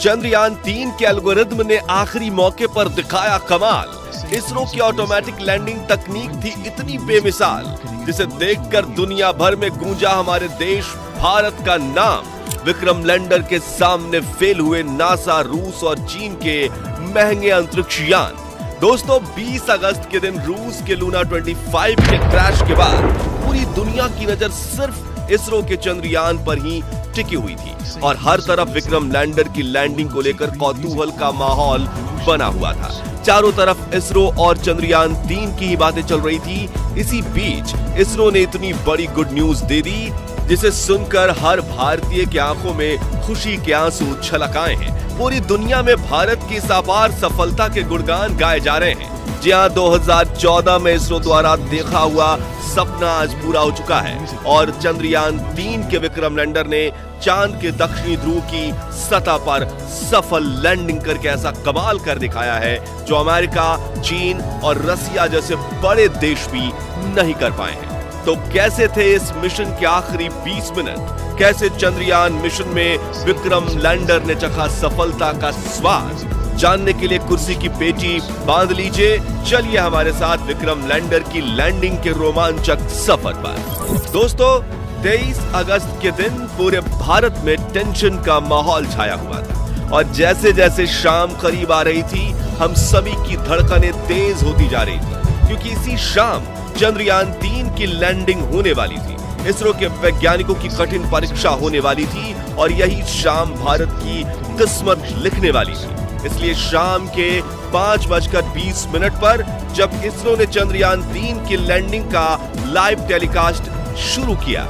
चंद्रयान 3 के एल्गोरिथम ने आखिरी मौके पर दिखाया कमाल। इसरो की ऑटोमेटिक लैंडिंग तकनीक थी इतनी बेमिसाल, जिसे देखकर दुनिया भर में गूंजा हमारे देश भारत का नाम। विक्रम लैंडर के सामने फेल हुए नासा, रूस और चीन के महंगे अंतरिक्ष यान। दोस्तों, 20 अगस्त के दिन रूस के लूना 25 के क्रैश के बाद पूरी दुनिया की नजर सिर्फ इसरो के चंद्रयान पर ही टिकी हुई थी और हर तरफ विक्रम लैंडर की लैंडिंग को लेकर कौतूहल का माहौल बना हुआ था। चारों तरफ इसरो और चंद्रयान 3 की ही बातें चल रही थी। इसी बीच इसरो ने इतनी बड़ी गुड न्यूज दे दी, जिसे सुनकर हर भारतीय की आंखों में खुशी के आंसू छलक आए हैं। पूरी दुनिया में भारत की इस अपार सफलता के गुणगान गाए जा रहे हैं। जी हां, 2014 में इसरो द्वारा देखा हुआ सपना आज पूरा हो चुका है और चंद्रयान 3 के विक्रम लैंडर ने चांद के दक्षिणी ध्रुव की सतह पर सफल लैंडिंग करके ऐसा कमाल कर दिखाया है जो अमेरिका, चीन और रसिया जैसे बड़े देश भी नहीं कर पाए हैं। तो कैसे थे इस मिशन के आखिरी 20 मिनट? कैसे चंद्रयान मिशन में विक्रम लैंडर ने चखा सफलता का स्वाद? जानने के लिए कुर्सी की पेटी बांध लीजिए। चलिए हमारे साथ विक्रम लैंडर की लैंडिंग के रोमांचक सफर पर। दोस्तों, 23 अगस्त के दिन पूरे भारत में टेंशन का माहौल छाया हुआ था और जैसे जैसे शाम करीब आ रही थी, हम सभी की धड़कनें तेज होती जा रही थी, क्योंकि इसी शाम चंद्रयान 3 की लैंडिंग होने वाली थी। इसरो के वैज्ञानिकों की कठिन परीक्षा होने वाली थी और यही शाम भारत की किस्मत लिखने वाली थी। इसलिए शाम के 5:20 पर जब इसरो ने चंद्रयान 3 की लैंडिंग का लाइव टेलीकास्ट शुरू किया,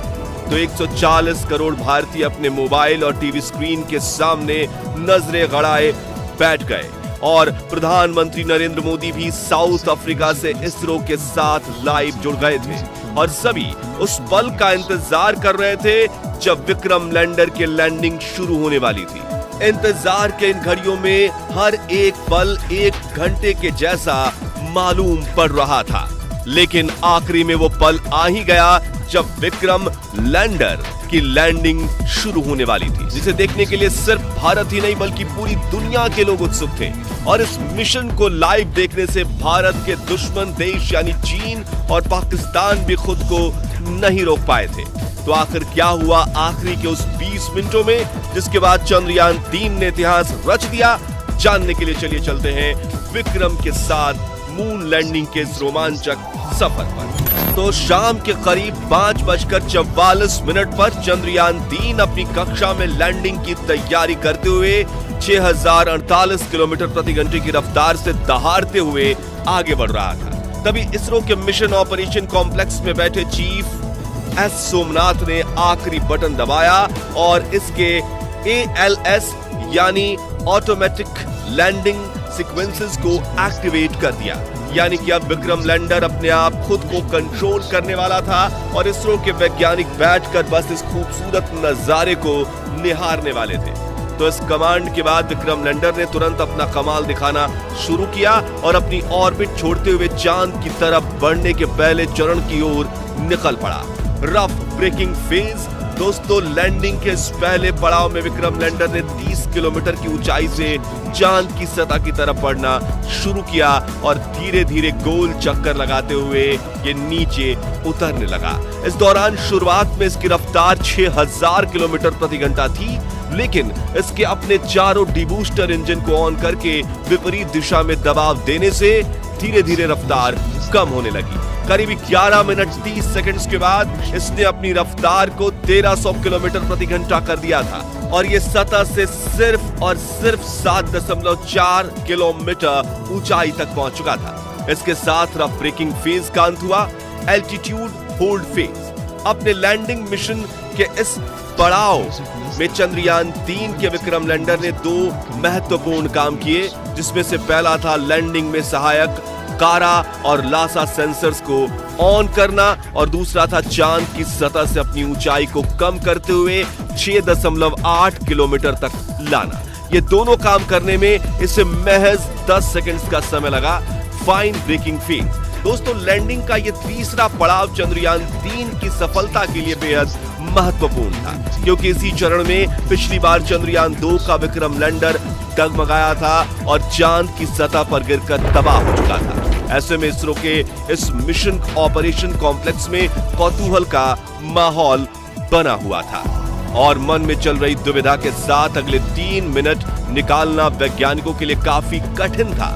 तो 140 करोड़ भारतीय अपने मोबाइल और टीवी स्क्रीन के सामने नजरें गड़ाए बैठ गए और प्रधानमंत्री नरेंद्र मोदी भी साउथ अफ्रीका से इसरो के साथ लाइव जुड़ गए थे और सभी उस पल का इंतजार कर रहे थे जब विक्रम लैंडर की लैंडिंग शुरू होने वाली थी। इंतजार के इन घड़ियों में हर एक पल 1 घंटे के जैसा मालूम पड़ रहा था, लेकिन आखिरी में वो पल आ ही गया जब विक्रम लैंडर की लैंडिंग शुरू होने वाली थी, जिसे देखने के लिए सिर्फ भारत ही नहीं बल्कि पूरी दुनिया के लोग उत्सुक थे। और इस मिशन को लाइव देखने से भारत के दुश्मन देश यानी चीन और पाकिस्तान भी खुद को नहीं रोक पाए थे। तो आखिर क्या हुआ आखिरी के उस 20 मिनटों में, जिसके बाद चंद्रयान 3 ने इतिहास रच दिया? जानने के लिए चलिए चलते हैं विक्रम के साथ मून लैंडिंग के इस रोमांचक सफर पर। तो शाम के करीब 5:44 पर चंद्रयान 3 अपनी कक्षा में लैंडिंग की तैयारी करते हुए 6048 किलोमीटर प्रति घंटे की रफ्तार से दहाड़ते हुए आगे बढ़ रहा था। तभी इसरो के मिशन ऑपरेशन कॉम्प्लेक्स में बैठे चीफ एस सोमनाथ ने आखिरी बटन दबाया और इसके ALS यानी ऑटोमेटिक लैंडिंग सीक्वेंसेस को एक्टिवेट कर दिया। यानी कि अब विक्रम लैंडर अपने आप खुद को कंट्रोल करने वाला था और इसरो के वैज्ञानिक बैठकर बस इस खूबसूरत नजारे को निहारने वाले थे। तो इस कमांड के बाद विक्रम लैंडर ने तुरंत अपना कमाल दिखाना शुरू किया और अपनी ऑर्बिट छोड़ते हुए चांद की तरफ बढ़ने के पहले चरण की ओर निकल पड़ा। Rough breaking phase. दोस्तों, लैंडिंग के इस पहले पड़ाव में विक्रम लैंडर ने 30 किलोमीटर की ऊंचाई से चांद की सतह की तरफ बढ़ना शुरू किया और धीरे धीरे गोल चक्कर लगाते हुए ये नीचे उतरने लगा। इस दौरान शुरुआत में इसकी रफ्तार 6000 किलोमीटर प्रति घंटा थी, लेकिन इसके अपने चारों डीबूस्टर इंजन को ऑन करके विपरीत दिशा में दबाव देने से धीरे धीरे रफ्तार कम होने लगी। करीब 11 मिनट 30 सेकंड्स के बाद इसने अपनी रफ्तार को 1300 किलोमीटर प्रति घंटा कर दिया था और ये सतह से सिर्फ और सिर्फ 7.4 किलोमीटर ऊंचाई तक पहुंच चुका था। इसके साथ रफ ब्रेकिंग फेज का अंत हुआ। Altitude hold phase. अपने लैंडिंग मिशन के इस पड़ाव में चंद्रयान 3 के विक्रम लैंडर ने 2 महत्वपूर्ण काम किए, जिसमें से पहला था लैंडिंग में सहायक कारा और लासा सेंसर्स को ऑन करना और दूसरा था चांद की सतह से अपनी ऊंचाई को कम करते हुए 6.8 किलोमीटर तक लाना। ये दोनों काम करने में इसे महज 10 सेकंड्स का समय लगा। Final braking phase. दोस्तों, लैंडिंग का ये तीसरा पड़ाव चंद्रयान 3 की सफलता के लिए बेहद महत्वपूर्ण था, क्योंकि इसी चरण में पिछली बार चंद्रयान 2 का विक्रम लैंडर डगमगाया था और चांद की सतह पर गिरकर तबाह हो चुका था। ऐसे में इसरो के इस मिशन ऑपरेशन कॉम्प्लेक्स में कौतूहल का माहौल बना हुआ था और मन में चल रही दुविधा के साथ अगले 3 मिनट निकालना वैज्ञानिकों के लिए काफी कठिन था।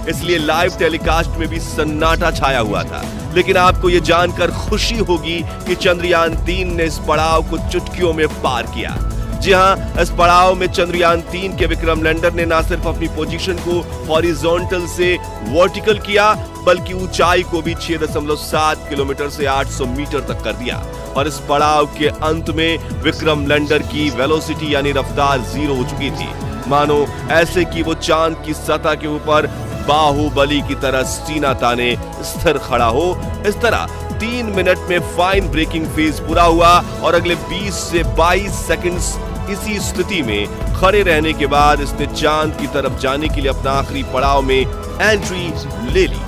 इसलिए लाइव टेलीकास्ट में भी सन्नाटा छाया हुआ था। लेकिन आपको यह जानकर खुशी होगी कि चंद्रयान 3 ने इस पड़ाव को चुटकियों में पार किया। जी हां, इस पड़ाव में चंद्रयान 3 के विक्रम लैंडर ने न सिर्फ अपनी पोजीशन को हॉरिजॉन्टल से वर्टिकल किया, बल्कि ऊंचाई को भी 6.7 किलोमीटर से 800 मीटर तक कर दिया। और इस पड़ाव के अंत में विक्रम लैंडर की वेलोसिटी यानी रफ्तार 0 हो चुकी थी। मानो ऐसे कि वो चांद की सतह के ऊपर बाहुबली की तरह सीना ताने स्थिर खड़ा हो। इस तरह 3 मिनट में फाइन ब्रेकिंग फेज पूरा हुआ और अगले 20 से 22 सेकंड्स इसी स्थिति में खड़े रहने के बाद इसने चांद की तरफ जाने के लिए अपना आखिरी पड़ाव में एंट्री ले ली।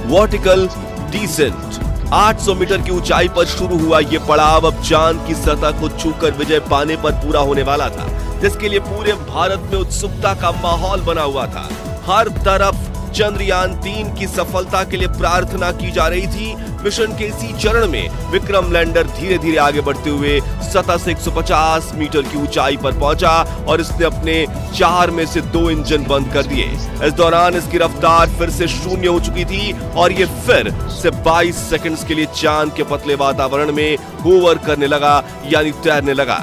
वर्टिकल डिसेंट 800 मीटर की ऊंचाई पर शुरू हुआ यह पड़ाव अब चांद की सतह को छूकर विजय पाने पर पूरा होने वाला था, जिसके लिए पूरे भारत में उत्सुकता का माहौल बना हुआ था। हर तरफ चंद्रयान 3 की सफलता के लिए प्रार्थना की जा रही थी। मिशन के इसी चरण में विक्रम लैंडर धीरे धीरे आगे बढ़ते हुए सतह से 150 मीटर की ऊंचाई पर पहुंचा और इसने अपने 4 में से 2 इंजन बंद कर दिए। इस दौरान इसकी रफ्तार फिर से 0 हो चुकी थी और ये फिर से 22 सेकंड्स के लिए चांद के पतले वातावरण में होवर करने लगा यानी तैरने लगा।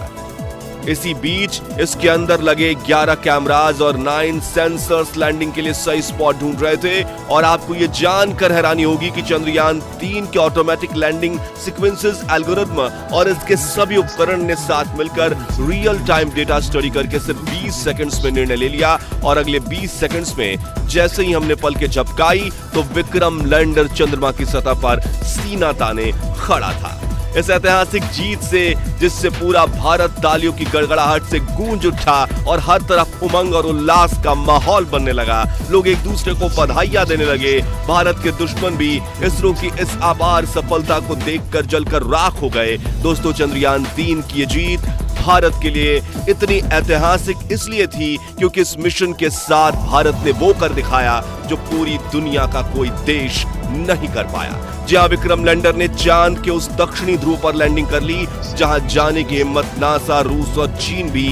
इसी बीच इसके अंदर लगे 11 कैमराज और 9 सेंसर्स लैंडिंग के लिए सही स्पॉट ढूंढ रहे थे। और आपको यह जानकर हैरानी होगी कि चंद्रयान 3 के ऑटोमेटिक लैंडिंग सीक्वेंसेस एल्गोरिथम और इसके सभी उपकरण ने साथ मिलकर रियल टाइम डेटा स्टडी करके सिर्फ 20 सेकंड्स में निर्णय ले लिया। और अगले 20 सेकंड्स में जैसे ही हमने पलकें झपकाई तो विक्रम लैंडर चंद्रमा की सतह पर सीना ताने खड़ा था। इस ऐतिहासिक जीत से जिससे पूरा भारत तालियों की गड़गड़ाहट से गूंज उठा और हर तरफ उमंग और उल्लास का माहौल बनने लगा। लोग एक दूसरे को बधाइयां देने लगे। भारत के दुश्मन भी इसरो की इस अपार सफलता को देखकर जलकर राख हो गए। दोस्तों, चंद्रयान 3 की ये जीत भारत के लिए इतनी ऐतिहासिक इसलिए थी क्योंकि इस मिशन के साथ भारत ने वो कर दिखाया जो पूरी दुनिया का कोई देश नहीं कर पाया। जहां विक्रम लैंडर ने चांद के उस दक्षिणी ध्रुव पर लैंडिंग कर ली जहां जाने की हिम्मत नासा, रूस और चीन भी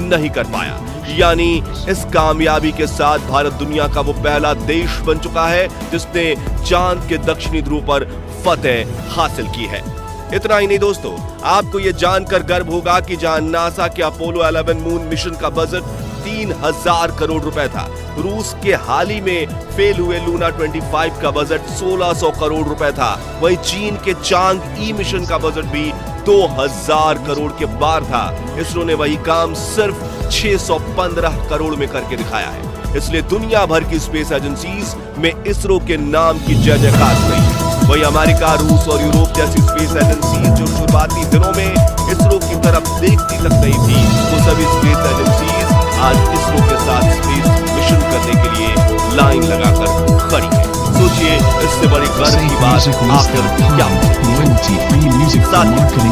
नहीं कर पाया। यानी इस कामयाबी के साथ भारत दुनिया का वो पहला देश बन चुका है जिसने चांद के दक्षिणी ध्रुव पर फतेह हासिल की है। इतना ही नहीं दोस्तों, आपको यह जानकर गर्व होगा कि जहां नासा के अपोलो 11 मून मिशन का बजट 3000 करोड़ रुपए था, रूस के हाल ही में फेल हुए लूना 25 का बजट 1600 करोड़ रुपए था। वहीं चीन के चांग ई मिशन का बजट भी 2000 करोड़ के पार था। इसरो ने वही काम सिर्फ 615 करोड़ में करके दिखाया है। इसलिए दुनिया भर की स्पेस एजेंसीज में इसरो के नाम की जय जयकार हुई। वही अमेरिका, रूस और यूरोप जैसी स्पेस एजेंसीज जो शुरुआती दिनों में इसरो की तरफ देखती तक नहीं थी, वो सभी स्पेस एजेंसीज आज इसरो के साथ स्पेस मिशन करने के लिए लाइन लगाकर खड़ी है। सोचिए, इससे बड़ी गर्व की बात आखिर क्या होगी।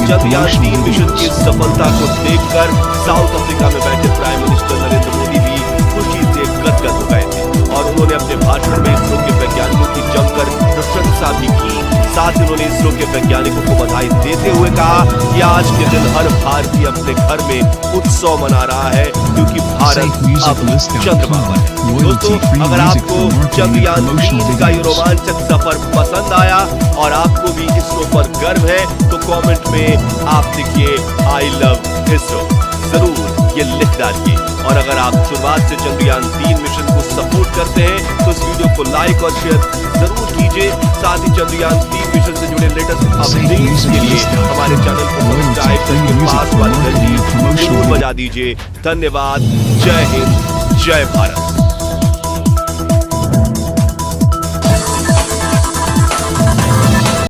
चंद्रयान 3 मिशन की सफलता को देखकर साउथ अफ्रीका में बैठे प्राइम मिनिस्टर नरेंद्र मोदी भी खुशी से गदगद हो गए थे और उन्होंने अपने भाषण में इसरो के वैज्ञानिकों की जमकर प्रशंसा भी की। साथ ही उन्होंने इसरो के वैज्ञानिकों को बधाई देते हुए कहा कि आज के दिन हर भारतीय अपने घर में उत्सव मना रहा है क्योंकि भारत अब चंद्रमा पर है। दोस्तों, अगर आपको चंद्रयान 3 का ये रोमांचक सफर पसंद आया और आपको भी इसरो पर गर्व है तो कमेंट में आप लिखिए आई लव इसरो, जरूर ये लिख डालिए। और अगर आप शुरुआत से चंद्रयान 3 मिशन को सपोर्ट करते हैं तो इस वीडियो को लाइक और शेयर जरूर कीजिए। साथ ही चंद्रयान 3 मिशन से जुड़े लेटेस्ट अपडेट्स के लिए हमारे चैनल को सब्सक्राइब करके पास वाली घंटी जरूर बजा दीजिए। धन्यवाद। जय हिंद, जय भारत।